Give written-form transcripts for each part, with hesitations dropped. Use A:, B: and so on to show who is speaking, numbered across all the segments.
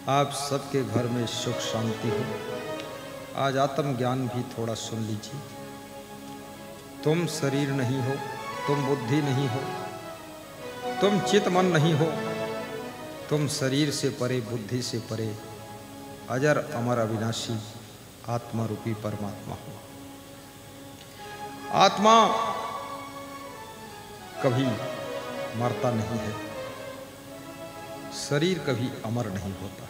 A: आप सबके घर में सुख शांति हो। आज आत्मज्ञान भी थोड़ा सुन लीजिए। तुम शरीर नहीं हो, तुम बुद्धि नहीं हो, तुम चित मन नहीं हो, तुम शरीर से परे, बुद्धि से परे अजर अमर अविनाशी आत्मा रूपी परमात्मा हो। आत्मा कभी मरता नहीं है, शरीर कभी अमर नहीं होता,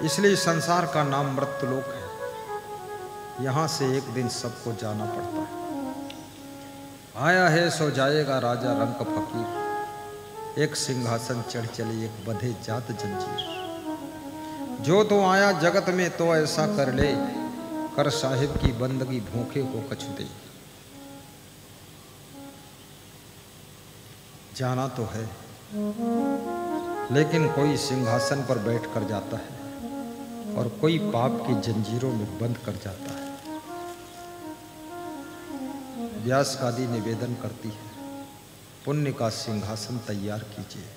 A: इसलिए संसार का नाम मृत्युलोक है। यहां से एक दिन सबको जाना पड़ता है। आया है सो जाएगा राजा रंक फकीर, एक सिंहासन चढ़ चले एक बंधे जात जंजीर। जो तो आया जगत में तो ऐसा कर ले, कर साहिब की बंदगी भूखे को कछु दे। जाना तो है, लेकिन कोई सिंहासन पर बैठ कर जाता है और कोई पाप की जंजीरों में बंद कर जाता है। व्यास कादी निवेदन करती है, पुण्य का सिंहासन तैयार कीजिए,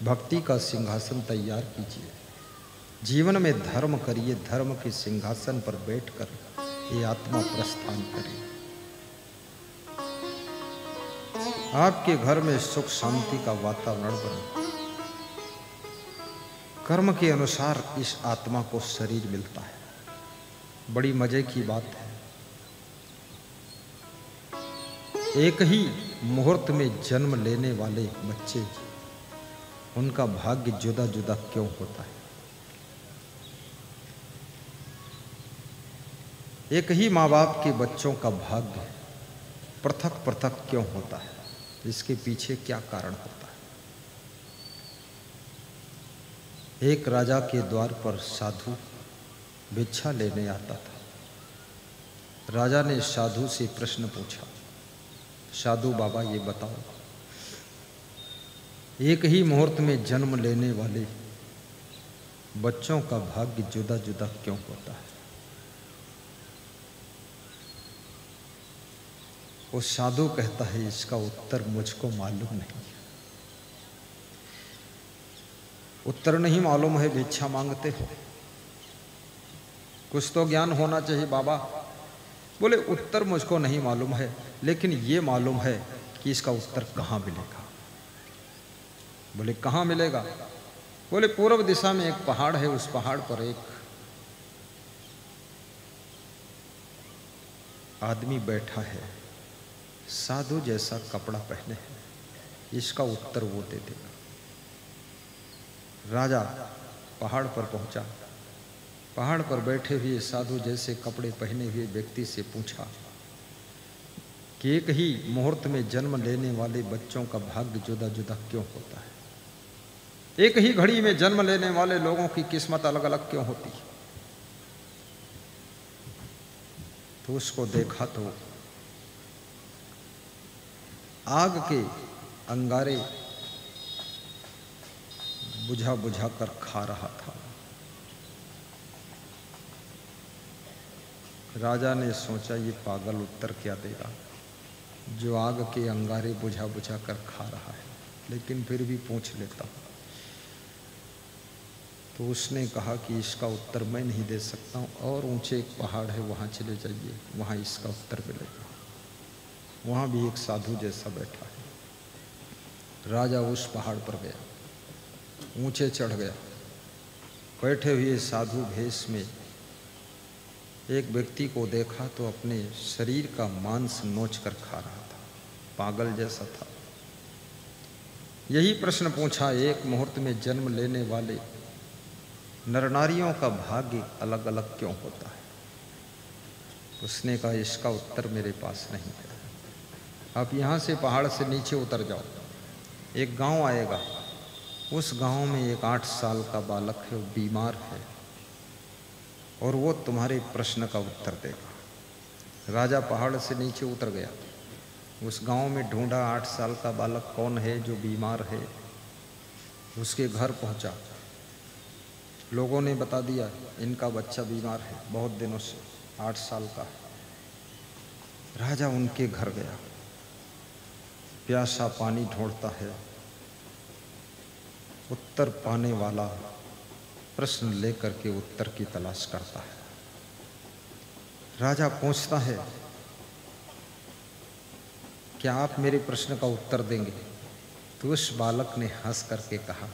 A: भक्ति का सिंहासन तैयार कीजिए, जीवन में धर्म करिए, धर्म के सिंहासन पर बैठकर ये आत्मा प्रस्थान करे। आपके घर में सुख शांति का वातावरण बने। कर्म के अनुसार इस आत्मा को शरीर मिलता है। बड़ी मजे की बात है, एक ही मुहूर्त में जन्म लेने वाले बच्चे, उनका भाग्य जुदा जुदा क्यों होता है? एक ही माँ बाप के बच्चों का भाग्य पृथक पृथक क्यों होता है? इसके पीछे क्या कारण होता है? एक राजा के द्वार पर साधु भिक्षा लेने आता था। राजा ने साधु से प्रश्न पूछा, साधु बाबा ये बताओ, एक ही मुहूर्त में जन्म लेने वाले बच्चों का भाग्य जुदा जुदा क्यों होता है? वो साधु कहता है, इसका उत्तर मुझको मालूम नहीं। उत्तर नहीं मालूम है, भिक्षा मांगते हो, कुछ तो ज्ञान होना चाहिए बाबा। बोले उत्तर मुझको नहीं मालूम है, लेकिन ये मालूम है कि इसका उत्तर कहाँ मिलेगा। बोले कहाँ मिलेगा? बोले पूर्व दिशा में एक पहाड़ है, उस पहाड़ पर एक आदमी बैठा है, साधु जैसा कपड़ा पहने हैं, इसका उत्तर वो दे देगा। राजा पहाड़ पर पहुंचा, पहाड़ पर बैठे हुए साधु जैसे कपड़े पहने हुए व्यक्ति से पूछा कि एक ही मुहूर्त में जन्म लेने वाले बच्चों का भाग्य जुदा जुदा क्यों होता है? एक ही घड़ी में जन्म लेने वाले लोगों की किस्मत अलग अलग क्यों होती है? तो उसको देखा तो आग के अंगारे बुझा बुझा कर खा रहा था। राजा ने सोचा ये पागल उत्तर क्या देगा, जो आग के अंगारे बुझा बुझा कर खा रहा है, लेकिन फिर भी पूछ लेता हूँ। तो उसने कहा कि इसका उत्तर मैं नहीं दे सकता हूँ, और ऊंचे एक पहाड़ है, वहाँ चले जाइए, वहाँ इसका उत्तर मिलेगा। वहाँ भी एक साधु जैसा बैठा है। राजा उस पहाड़ पर गया, ऊंचे चढ़ गया, बैठे हुए साधु भेष में एक व्यक्ति को देखा तो अपने शरीर का मांस नोच कर खा रहा था, पागल जैसा था। यही प्रश्न पूछा, एक मुहूर्त में जन्म लेने वाले नर नारियों का भाग्य अलग अलग क्यों होता है? उसने कहा इसका उत्तर मेरे पास नहीं है। आप यहाँ से पहाड़ से नीचे उतर जाओ, एक गांव आएगा, उस गांव में एक 8 साल का बालक है, वो बीमार है, और वो तुम्हारे प्रश्न का उत्तर देगा। राजा पहाड़ से नीचे उतर गया, उस गांव में ढूंढा 8 साल का बालक कौन है जो बीमार है। उसके घर पहुंचा, लोगों ने बता दिया इनका बच्चा बीमार है, बहुत दिनों से, 8 साल का है। राजा उनके घर गया, प्यासा पानी ढूंढता है, उत्तर पाने वाला प्रश्न लेकर के उत्तर की तलाश करता है। राजा पूछता है, क्या आप मेरे प्रश्न का उत्तर देंगे? तो उस बालक ने हंस करके कहा,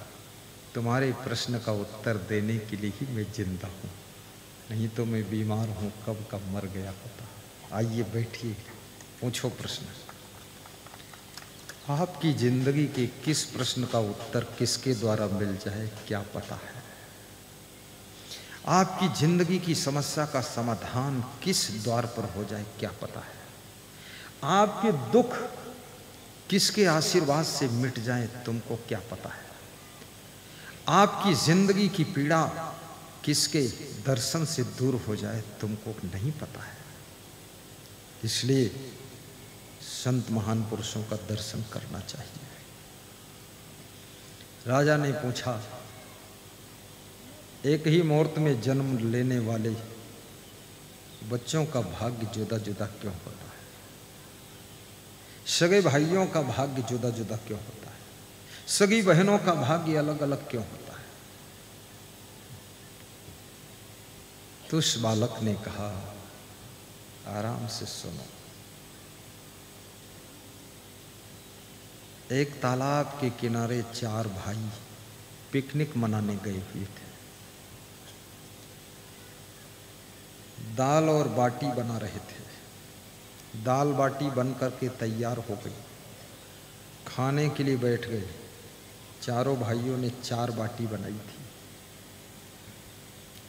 A: तुम्हारे प्रश्न का उत्तर देने के लिए ही मैं जिंदा हूँ, नहीं तो मैं बीमार हूँ, कब कब मर गया होता। आइए बैठिए, पूछो प्रश्न। आपकी जिंदगी के किस प्रश्न का उत्तर किसके द्वारा मिल जाए क्या पता है। आपकी जिंदगी की समस्या का समाधान किस द्वार पर हो जाए क्या पता है। आपके दुख किसके आशीर्वाद से मिट जाए तुमको क्या पता है। आपकी जिंदगी की पीड़ा किसके दर्शन से दूर हो जाए तुमको नहीं पता है। इसलिए संत महान पुरुषों का दर्शन करना चाहिए। राजा ने पूछा, एक ही मुहूर्त में जन्म लेने वाले बच्चों का भाग्य जुदा जुदा क्यों होता है? सगे भाइयों का भाग्य जुदा जुदा क्यों होता है? सगी बहनों का भाग्य अलग अलग क्यों होता है? तो उस बालक ने कहा, आराम से सुनो। एक तालाब के किनारे 4 भाई पिकनिक मनाने गए हुए थे। दाल और बाटी बना रहे थे। दाल बाटी बन करके तैयार हो गई, खाने के लिए बैठ गए। चारों भाइयों ने 4 बाटी बनाई थी।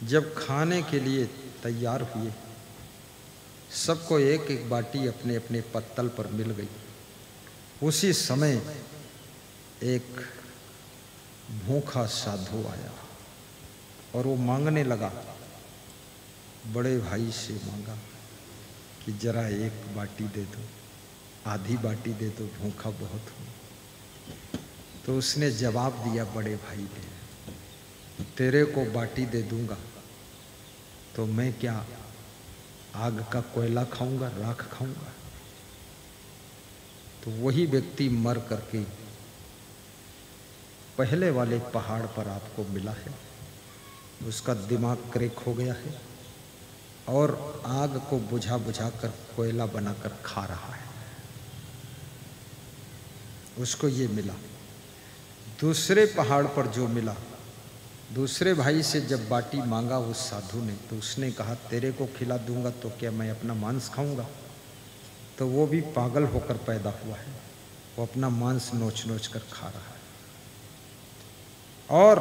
A: जब खाने के लिए तैयार हुए, सबको एक एक बाटी अपने अपने पत्तल पर मिल गई। उसी समय एक भूखा साधु आया और वो मांगने लगा। बड़े भाई से मांगा कि जरा एक बाटी दे दो, आधी बाटी दे दो, भूखा बहुत हूँ। तो उसने जवाब दिया बड़े भाई ने, तेरे को बाटी दे दूंगा तो मैं क्या आग का कोयला खाऊंगा, राख खाऊंगा? तो वही व्यक्ति मर करके पहले वाले पहाड़ पर आपको मिला है। उसका दिमाग क्रैक हो गया है और आग को बुझा बुझा कर कोयला बनाकर खा रहा है। उसको ये मिला। दूसरे पहाड़ पर जो मिला, दूसरे भाई से जब बाटी मांगा उस साधु ने, तो उसने कहा तेरे को खिला दूंगा तो क्या मैं अपना मांस खाऊंगा? तो वो भी पागल होकर पैदा हुआ है, वो अपना मांस नोच नोच कर खा रहा है। और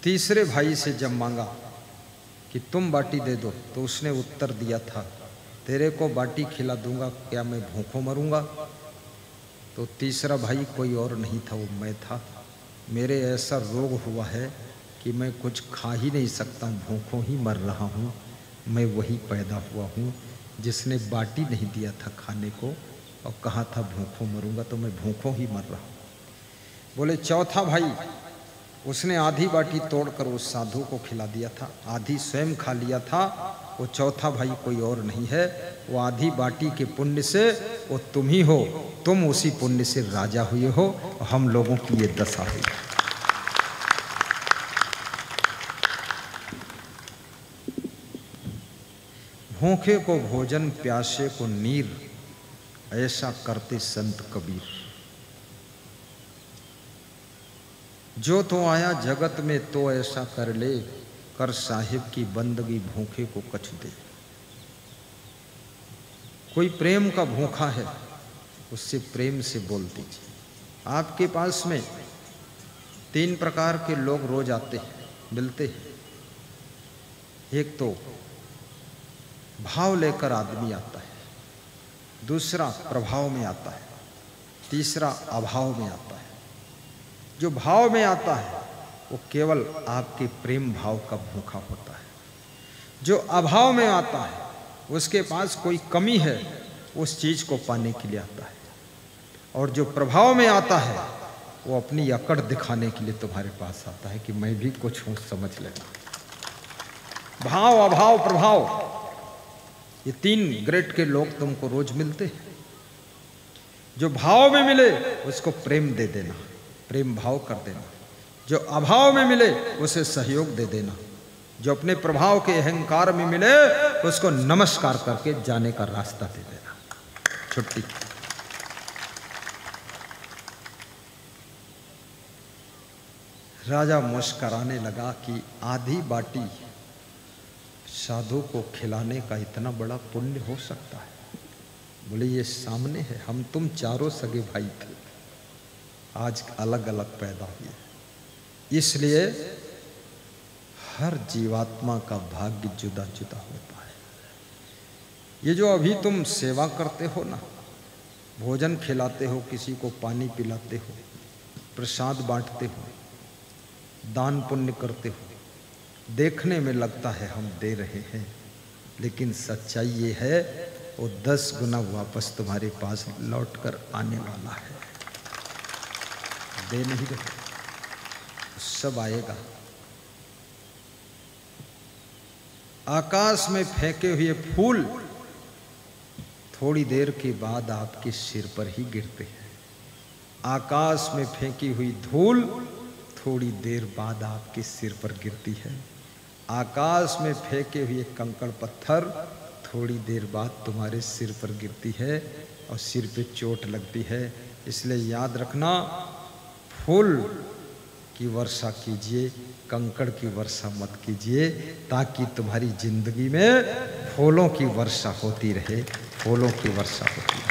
A: तीसरे भाई से जब मांगा कि तुम बाटी दे दो, तो उसने उत्तर दिया था, तेरे को बाटी खिला दूंगा, क्या मैं भूखों मरूंगा? तो तीसरा भाई कोई और नहीं था, वो मैं था। मेरे ऐसा रोग हुआ है कि मैं कुछ खा ही नहीं सकता, भूखों ही मर रहा हूँ। मैं वही पैदा हुआ हूँ जिसने बाटी नहीं दिया था खाने को और कहा था भूखों मरूंगा, तो मैं भूखों ही मर रहा हूँ। बोले चौथा भाई, उसने आधी बाटी तोड़कर उस साधु को खिला दिया था, आधी स्वयं खा लिया था। वो चौथा भाई कोई और नहीं है, वो आधी बाटी के पुण्य से वो तुम ही हो। तुम उसी पुण्य से राजा हुए हो, हम लोगों की ये दशा हुई। भूखे को भोजन, प्यासे को नीर, ऐसा करते संत कबीर। जो तो आया जगत में तो ऐसा कर ले, कर साहिब की बंदगी भूखे को कछु दे। कोई प्रेम का भूखा है, उससे प्रेम से बोल दीजिए। आपके पास में 3 प्रकार के लोग रोज आते हैं, मिलते हैं। एक तो भाव लेकर आदमी आता है, दूसरा प्रभाव में आता है, तीसरा अभाव में आता है। जो भाव में आता है वो केवल आपके प्रेम भाव का भूखा होता है। जो अभाव में आता है उसके पास कोई कमी है, उस चीज को पाने के लिए आता है। और जो प्रभाव में आता है वो अपनी अकड़ दिखाने के लिए तुम्हारे पास आता है कि मैं भी कुछ हूं, समझ लेना। भाव, अभाव, प्रभाव, ये 3 ग्रेड के लोग तुमको रोज मिलते हैं। जो भाव में मिले उसको प्रेम दे देना, प्रेम भाव कर देना। जो अभाव में मिले उसे सहयोग दे देना। जो अपने प्रभाव के अहंकार में मिले उसको नमस्कार करके जाने का रास्ता दे देना। छुट्टी। राजा मुस्कराने लगा कि आधी बाटी साधु को खिलाने का इतना बड़ा पुण्य हो सकता है। बोले ये सामने है, हम तुम चारों सगे भाई थे, आज अलग अलग पैदा हुए, इसलिए हर जीवात्मा का भाग्य जुदा जुदा होता है। ये जो अभी तुम सेवा करते हो ना, भोजन खिलाते हो, किसी को पानी पिलाते हो, प्रसाद बांटते हो, दान पुण्य करते हो, देखने में लगता है हम दे रहे हैं, लेकिन सच्चाई ये है वो 10 गुना वापस तुम्हारे पास लौट कर आने वाला है। दे नहीं रहे, सब आएगा। आकाश में फेंके हुए फूल थोड़ी देर के बाद आपके सिर पर ही गिरते हैं। आकाश में फेंकी हुई धूल थोड़ी देर बाद आपके सिर पर गिरती है। आकाश में फेंके हुए कंकड़ पत्थर थोड़ी देर बाद तुम्हारे सिर पर गिरती है और सिर पे चोट लगती है। इसलिए याद रखना, फूल की वर्षा कीजिए, कंकड़ की वर्षा मत कीजिए, ताकि तुम्हारी जिंदगी में फूलों की वर्षा होती रहे, फूलों की वर्षा होती रहे।